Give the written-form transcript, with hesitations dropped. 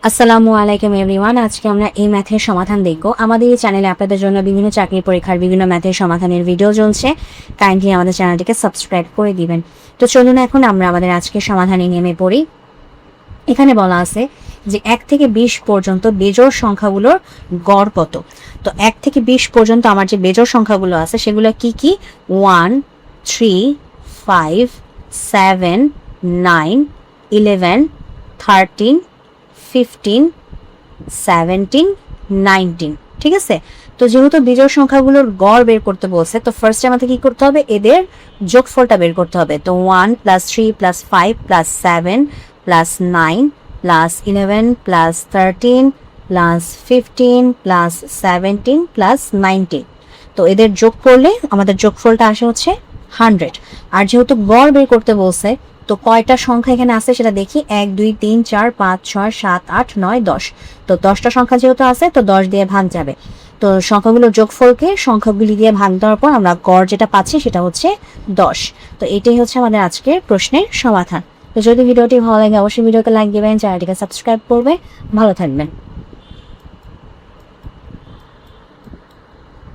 আসসালামু আলাইকুম এভরিওয়ান। আজকে আমরা এই ম্যাথের সমাধান দেখব। আমাদের এই চ্যানেলে আপনাদের জন্য বিভিন্ন চাকরি পরীক্ষার বিভিন্ন ম্যাথের সমাধানের ভিডিও চলছে। কাইন্ডলি আমাদের চ্যানেলটিকে সাবস্ক্রাইব করে দিবেন। তো চলুন এখন আমরা আমাদের আজকের সমাধানে নেমে পড়ি। এখানে বলা আছে যে 1 থেকে 20 পর্যন্ত বেজোড় সংখ্যাগুলোর গড় কত। তো 1 থেকে 20 পর্যন্ত আমার যে বেজোড় সংখ্যাগুলো আছে সেগুলো কি কি? 1, 3, 5, 7, 9, 11, 13, 15, 17, 19। ঠিক আছে? তো যেহেতু বিজোড় সংখ্যাগুলোর গড় বের করতে বলছে, তো ফার্স্টে আমাদের কি করতে হবে? এদের যোগফলটা বের করতে হবে। তো 1 + 3 + 5 + 7 + 9 + 11 + 13 + 15 + 17 + 19। তো এদের যোগ করলে আমাদের যোগফলটা আসে হচ্ছে 100। আর যেহেতু গড় বের করতে বলছে, তো কয়টা সংখ্যা এখানে আছে সেটা দেখি। 1, 2, 3, 4, 5, 6, 7, 8, 9, 10। তো 10টা সংখ্যা যেহেতু আছে, তো 10 দিয়ে ভাগ যাবে। তো সংখ্যাগুলোর যোগফলকে সংখ্যাগুলি দিয়ে ভাগ দেওয়ার পর আমরা গড় যেটা পাচ্ছি সেটা হচ্ছে 10। তো এটাই হচ্ছে আমাদের আজকের প্রশ্নের সমাধান। তো যদি ভিডিওটি ভালো লাগে অবশ্যই ভিডিওকে লাইক দিবেন, চ্যানেলটিকে সাবস্ক্রাইব করবে। ভালো থাকবেন।